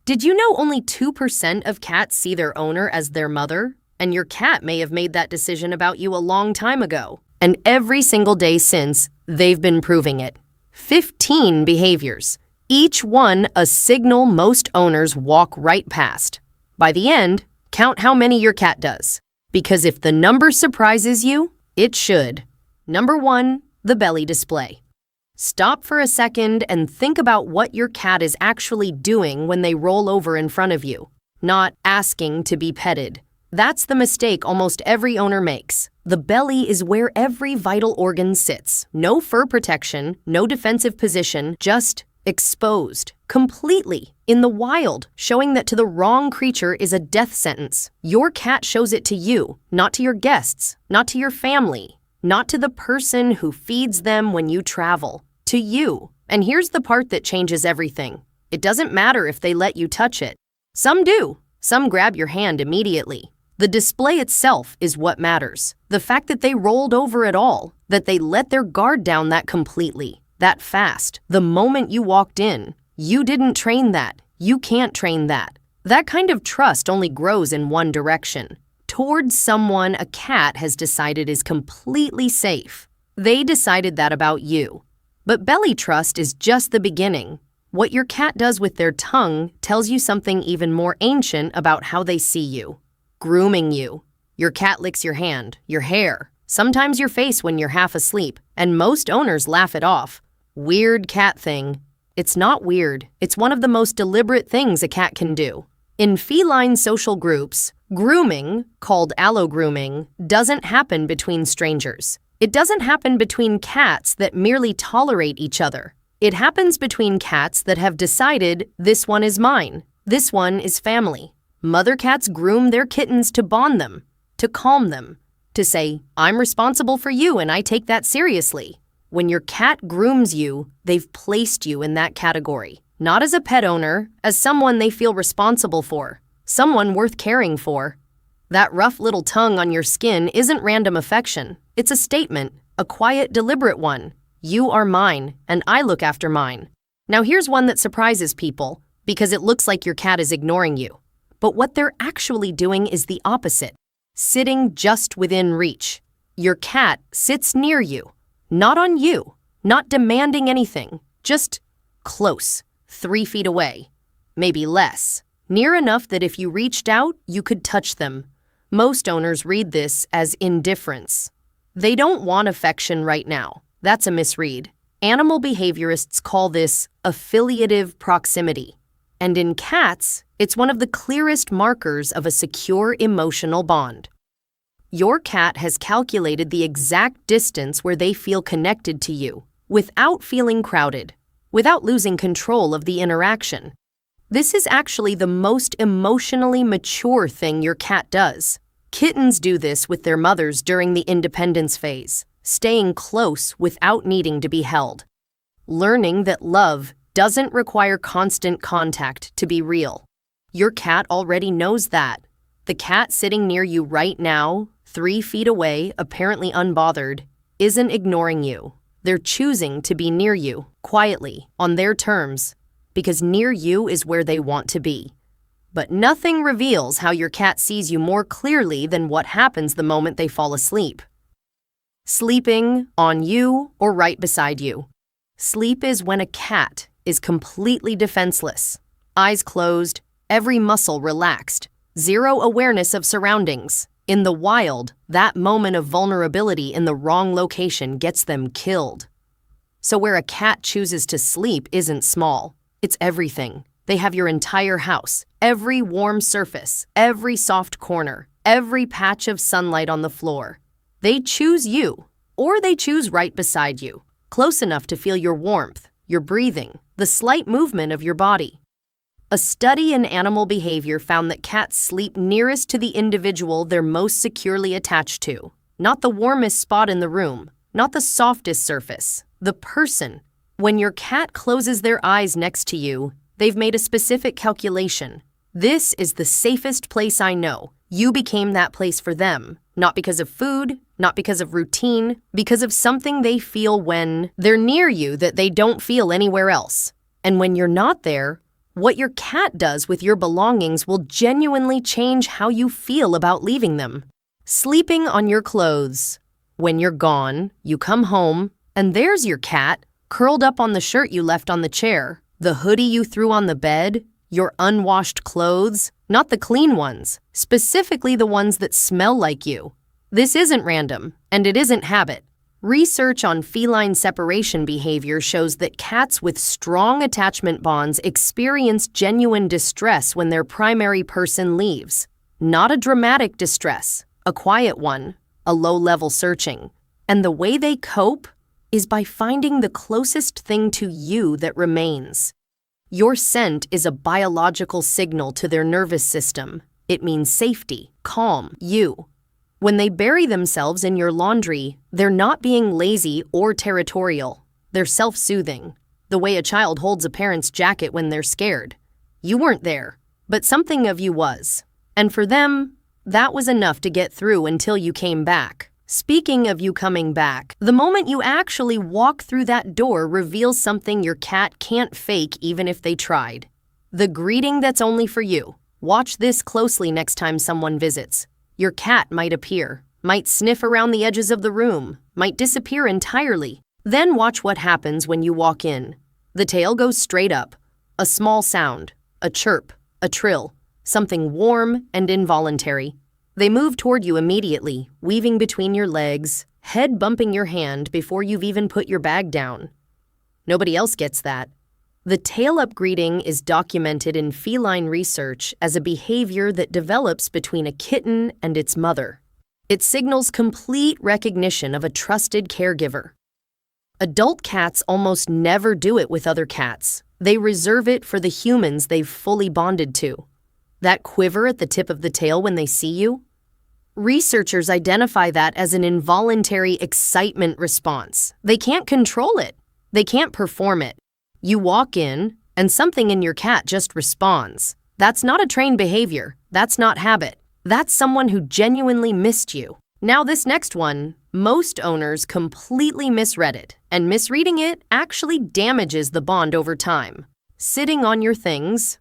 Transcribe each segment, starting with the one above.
Did you know only 2% of cats see their owner as their mother? And your cat may have made that decision about you a long time ago. And every single day since, they've been proving it. 15 behaviors. Each one a signal most owners walk right past. By the end, count how many your cat does. Because if the number surprises you, it should. Number 1, the belly display. Stop for a second and think about what your cat is actually doing when they roll over in front of you, not asking to be petted. That's the mistake almost every owner makes. The belly is where every vital organ sits. No fur protection, no defensive position, just exposed, completely, in the wild, showing that to the wrong creature is a death sentence. Your cat shows it to you, not to your guests, not to your family, not to the person who feeds them when you travel, to you. And here's the part that changes everything. It doesn't matter if they let you touch it. Some do. Some grab your hand immediately. The display itself is what matters. The fact that they rolled over at all, that they let their guard down that completely, that fast, the moment you walked in. You didn't train that. You can't train that. That kind of trust only grows in one direction. Towards someone a cat has decided is completely safe. They decided that about you. But belly trust is just the beginning. What your cat does with their tongue tells you something even more ancient about how they see you. Grooming you. Your cat licks your hand, your hair, sometimes your face when you're half asleep, and most owners laugh it off. Weird cat thing. It's not weird. It's one of the most deliberate things a cat can do. In feline social groups, grooming, called allogrooming, doesn't happen between strangers. It doesn't happen between cats that merely tolerate each other. It happens between cats that have decided, this one is mine, this one is family. Mother cats groom their kittens to bond them, to calm them, to say, I'm responsible for you and I take that seriously. When your cat grooms you, they've placed you in that category. Not as a pet owner, as someone they feel responsible for, someone worth caring for. That rough little tongue on your skin isn't random affection. It's a statement, a quiet, deliberate one. You are mine, and I look after mine. Now here's one that surprises people, because it looks like your cat is ignoring you. But what they're actually doing is the opposite. Sitting just within reach. Your cat sits near you, not on you, not demanding anything, just close, 3 feet away, maybe less. Near enough that if you reached out, you could touch them. Most owners read this as indifference. They don't want affection right now. That's a misread. Animal behaviorists call this affiliative proximity. And in cats, it's one of the clearest markers of a secure emotional bond. Your cat has calculated the exact distance where they feel connected to you, without feeling crowded, without losing control of the interaction. This is actually the most emotionally mature thing your cat does. Kittens do this with their mothers during the independence phase, staying close without needing to be held. Learning that love doesn't require constant contact to be real. Your cat already knows that. The cat sitting near you right now, 3 feet away, apparently unbothered, isn't ignoring you. They're choosing to be near you, quietly, on their terms, because near you is where they want to be. But nothing reveals how your cat sees you more clearly than what happens the moment they fall asleep. Sleeping, on you, or right beside you. Sleep is when a cat is completely defenseless, eyes closed, every muscle relaxed, zero awareness of surroundings. In the wild, that moment of vulnerability in the wrong location gets them killed. So where a cat chooses to sleep isn't small. It's everything. They have your entire house, every warm surface, every soft corner, every patch of sunlight on the floor. They choose you, or they choose right beside you, close enough to feel your warmth, your breathing, the slight movement of your body. A study in animal behavior found that cats sleep nearest to the individual they're most securely attached to. Not the warmest spot in the room, not the softest surface, the person. When your cat closes their eyes next to you, they've made a specific calculation. This is the safest place I know. You became that place for them, not because of food, not because of routine, because of something they feel when they're near you that they don't feel anywhere else. And when you're not there, What your cat does with your belongings will genuinely change how you feel about leaving them. Sleeping on your clothes. When you're gone, you come home, and there's your cat, curled up on the shirt you left on the chair, the hoodie you threw on the bed, your unwashed clothes, not the clean ones, specifically the ones that smell like you. This isn't random, and it isn't habit. Research on feline separation behavior shows that cats with strong attachment bonds experience genuine distress when their primary person leaves. Not a dramatic distress, a quiet one, a low-level searching. And the way they cope is by finding the closest thing to you that remains. Your scent is a biological signal to their nervous system. It means safety, calm, you. When they bury themselves in your laundry, they're not being lazy or territorial. They're self-soothing, the way a child holds a parent's jacket when they're scared. You weren't there, but something of you was. And for them, that was enough to get through until you came back. Speaking of you coming back, the moment you actually walk through that door reveals something your cat can't fake even if they tried. The greeting that's only for you. Watch this closely next time someone visits. Your cat might appear, might sniff around the edges of the room, might disappear entirely. Then watch what happens when you walk in. The tail goes straight up. A small sound, a chirp, a trill, something warm and involuntary. They move toward you immediately, weaving between your legs, head bumping your hand before you've even put your bag down. Nobody else gets that. The tail-up greeting is documented in feline research as a behavior that develops between a kitten and its mother. It signals complete recognition of a trusted caregiver. Adult cats almost never do it with other cats. They reserve it for the humans they've fully bonded to. That quiver at the tip of the tail when they see you? Researchers identify that as an involuntary excitement response. They can't control it. They can't perform it. You walk in, and something in your cat just responds. That's not a trained behavior. That's not habit. That's someone who genuinely missed you. Now this next one, most owners completely misread it, and misreading it actually damages the bond over time. Sitting on your things.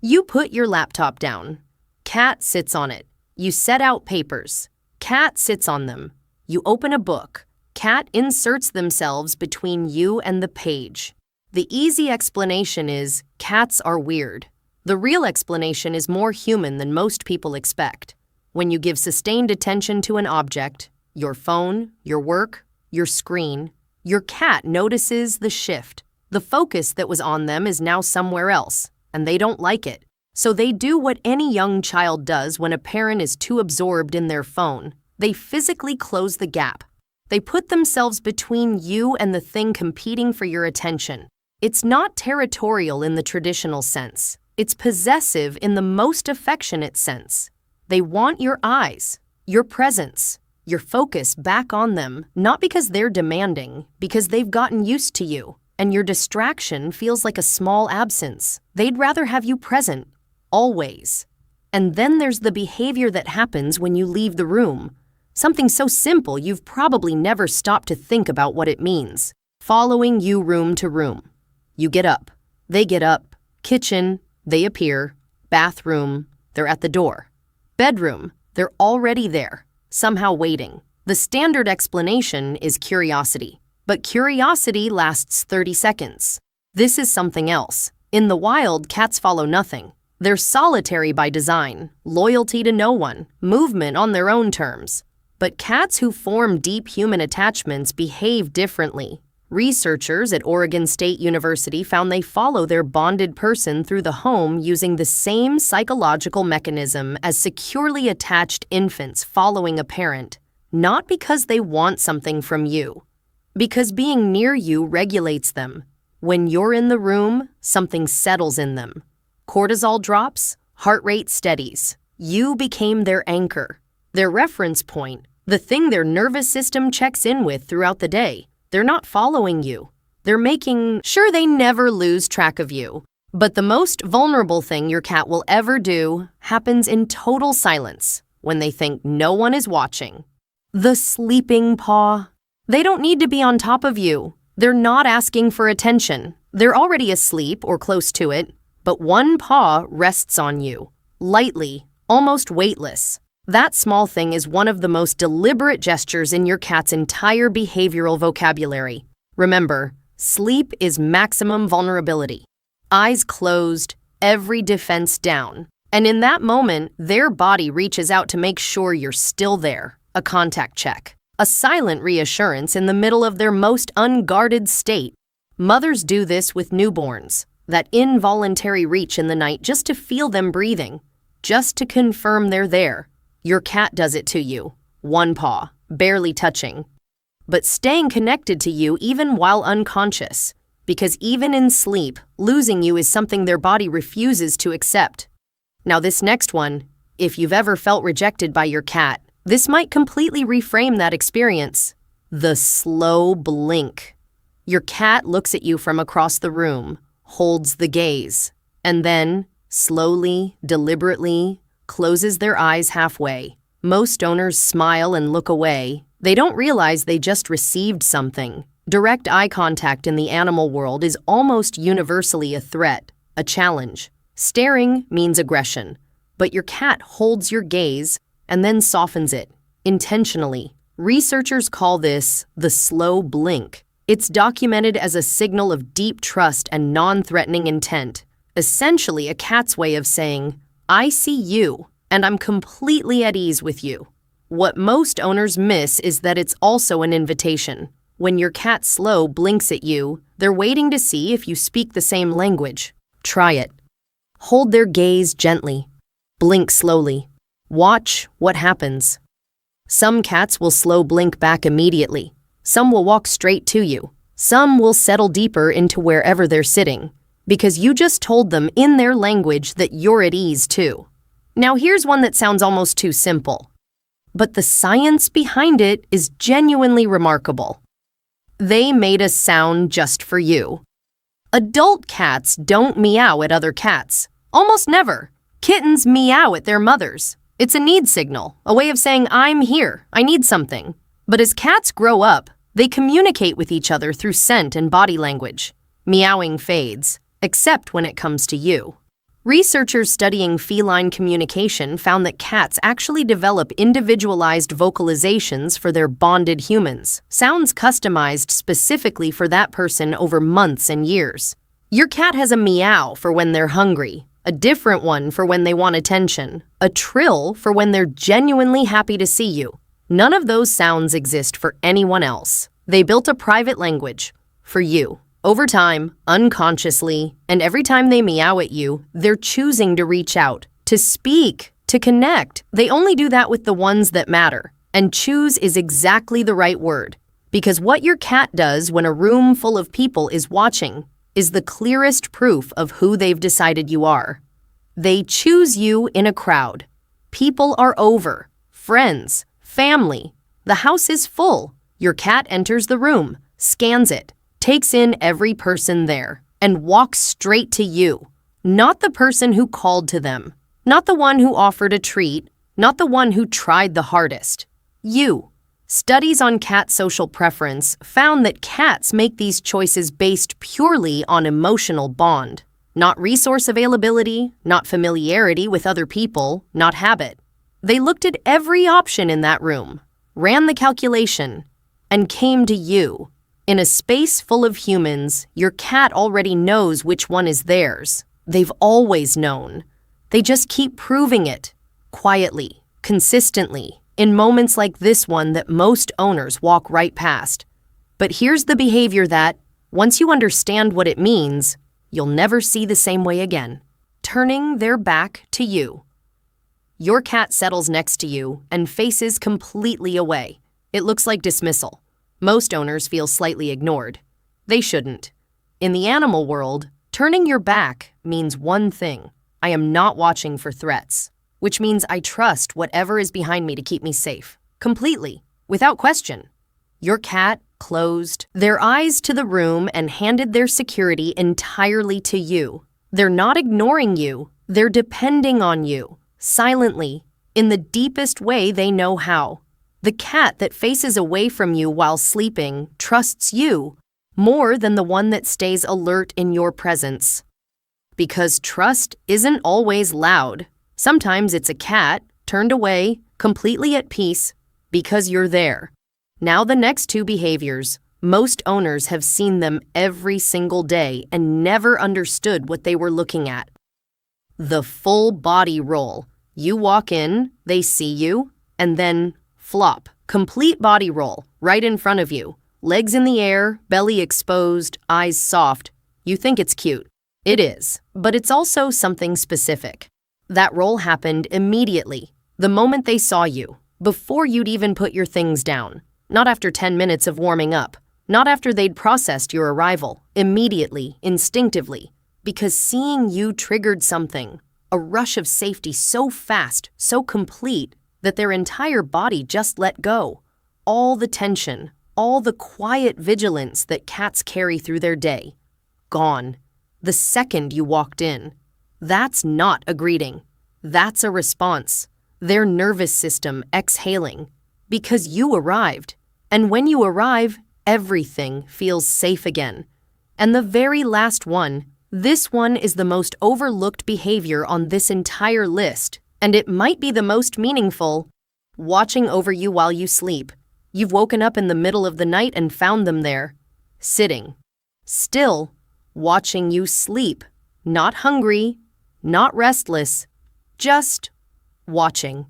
You put your laptop down. Cat sits on it. You set out papers. Cat sits on them. You open a book. Cat inserts themselves between you and the page. The easy explanation is cats are weird. The real explanation is more human than most people expect. When you give sustained attention to an object, your phone, your work, your screen, your cat notices the shift. The focus that was on them is now somewhere else, and they don't like it. So they do what any young child does when a parent is too absorbed in their phone. They physically close the gap. They put themselves between you and the thing competing for your attention. It's not territorial in the traditional sense. It's possessive in the most affectionate sense. They want your eyes, your presence, your focus back on them, not because they're demanding, because they've gotten used to you, and your distraction feels like a small absence. They'd rather have you present, always. And then there's the behavior that happens when you leave the room. Something so simple you've probably never stopped to think about what it means. Following you room to room. You get up. They get up. Kitchen, they appear. Bathroom, they're at the door. Bedroom, they're already there, somehow waiting. The standard explanation is curiosity. But curiosity lasts 30 seconds. This is something else. In the wild, cats follow nothing. They're solitary by design, loyalty to no one, movement on their own terms. But cats who form deep human attachments behave differently. Researchers at Oregon State University found they follow their bonded person through the home using the same psychological mechanism as securely attached infants following a parent, not because they want something from you, because being near you regulates them. When you're in the room, something settles in them. Cortisol drops, heart rate steadies. You became their anchor, their reference point, the thing their nervous system checks in with throughout the day. They're not following you. They're making sure they never lose track of you. But the most vulnerable thing your cat will ever do happens in total silence, when they think no one is watching. The sleeping paw. They don't need to be on top of you. They're not asking for attention. They're already asleep or close to it. but one paw rests on you, lightly, almost weightless. That small thing is one of the most deliberate gestures in your cat's entire behavioral vocabulary. Remember, sleep is maximum vulnerability. Eyes closed, every defense down. And in that moment, their body reaches out to make sure you're still there. A contact check. A silent reassurance in the middle of their most unguarded state. Mothers do this with newborns. That involuntary reach in the night just to feel them breathing. Just to confirm they're there. Your cat does it to you. One paw, barely touching. But staying connected to you even while unconscious. Because even in sleep, losing you is something their body refuses to accept. Now this next one, if you've ever felt rejected by your cat, this might completely reframe that experience. The slow blink. Your cat looks at you from across the room, holds the gaze, and then, slowly, deliberately, closes their eyes halfway. Most owners smile and look away. They don't realize they just received something. Direct eye contact in the animal world is almost universally a threat, a challenge. Staring means aggression, but your cat holds your gaze and then softens it, intentionally. Researchers call this the slow blink. It's documented as a signal of deep trust and non-threatening intent, essentially a cat's way of saying, I see you, and I'm completely at ease with you. What most owners miss is that it's also an invitation. When your cat slow blinks at you, they're waiting to see if you speak the same language. Try it. Hold their gaze gently. Blink slowly. Watch what happens. Some cats will slow blink back immediately. Some will walk straight to you. Some will settle deeper into wherever they're sitting, because you just told them in their language that you're at ease too. Now here's one that sounds almost too simple, but the science behind it is genuinely remarkable. They made a sound just for you. Adult cats don't meow at other cats. Almost never. Kittens meow at their mothers. It's a need signal, a way of saying, I'm here, I need something. But as cats grow up, they communicate with each other through scent and body language. Meowing fades, except when it comes to you. Researchers studying feline communication found that cats actually develop individualized vocalizations for their bonded humans, sounds customized specifically for that person over months and years. Your cat has a meow for when they're hungry, a different one for when they want attention, a trill for when they're genuinely happy to see you. None of those sounds exist for anyone else. They built a private language for you. Over time, unconsciously, and every time they meow at you, they're choosing to reach out, to speak, to connect. They only do that with the ones that matter. And choose is exactly the right word. Because what your cat does when a room full of people is watching is the clearest proof of who they've decided you are. They choose you in a crowd. People are over. Friends, family. The house is full. Your cat enters the room, scans it, takes in every person there, and walks straight to you. Not the person who called to them, not the one who offered a treat, not the one who tried the hardest. You. Studies on cat social preference found that cats make these choices based purely on emotional bond, not resource availability, not familiarity with other people, not habit. They looked at every option in that room, ran the calculation, and came to you. In a space full of humans, your cat already knows which one is theirs. They've always known. They just keep proving it, quietly, consistently, in moments like this one that most owners walk right past. But here's the behavior that, once you understand what it means, you'll never see the same way again. Turning their back to you. Your cat settles next to you and faces completely away. It looks like dismissal. Most owners feel slightly ignored. They shouldn't. In the animal world, turning your back means one thing. I am not watching for threats, which means I trust whatever is behind me to keep me safe. Completely, without question. Your cat closed their eyes to the room and handed their security entirely to you. They're not ignoring you. They're depending on you, silently, in the deepest way they know how. The cat that faces away from you while sleeping trusts you more than the one that stays alert in your presence. Because trust isn't always loud. Sometimes it's a cat, turned away, completely at peace, because you're there. Now the next two behaviors. Most owners have seen them every single day and never understood what they were looking at. The full body roll. You walk in, they see you, and then flop. Complete body roll, right in front of you. Legs in the air, belly exposed, eyes soft. You think it's cute. It is, but it's also something specific. That roll happened immediately, the moment they saw you, before you'd even put your things down. Not after 10 minutes of warming up. Not after they'd processed your arrival, immediately, instinctively, because seeing you triggered something, a rush of safety so fast, so complete, that their entire body just let go. All the tension, all the quiet vigilance that cats carry through their day, gone. The second you walked in. That's not a greeting. That's a response. Their nervous system exhaling, because you arrived. And when you arrive, everything feels safe again. And the very last one, this one is the most overlooked behavior on this entire list, and it might be the most meaningful. Watching over you while you sleep. You've woken up in the middle of the night and found them there, sitting, still, watching you sleep, not hungry, not restless, just watching.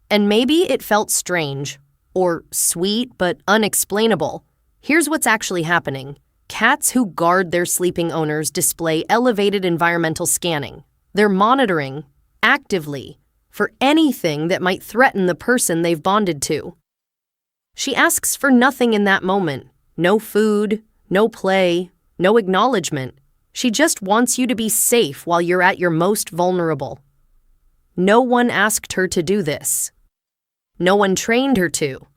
And maybe it felt strange, or sweet but unexplainable. Here's what's actually happening. Cats who guard their sleeping owners display elevated environmental scanning. They're monitoring, actively, for anything that might threaten the person they've bonded to. She asks for nothing in that moment. No food, no play, no acknowledgement. She just wants you to be safe while you're at your most vulnerable. No one asked her to do this. No one trained her to.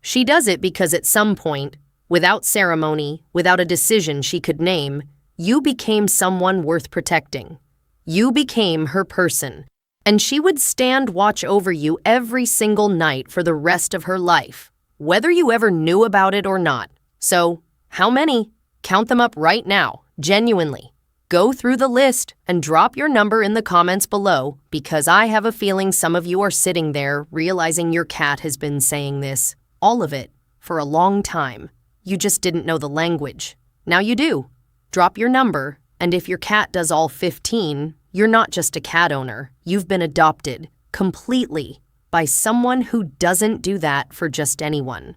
She does it because at some point, without ceremony, without a decision she could name, you became someone worth protecting. You became her person, and she would stand watch over you every single night for the rest of her life, whether you ever knew about it or not. So, how many? Count them up right now, genuinely. Go through the list and drop your number in the comments below, because I have a feeling some of you are sitting there realizing your cat has been saying this, all of it, for a long time. You just didn't know the language. Now you do. Drop your number, and if your cat does all 15, you're not just a cat owner. You've been adopted, completely, by someone who doesn't do that for just anyone.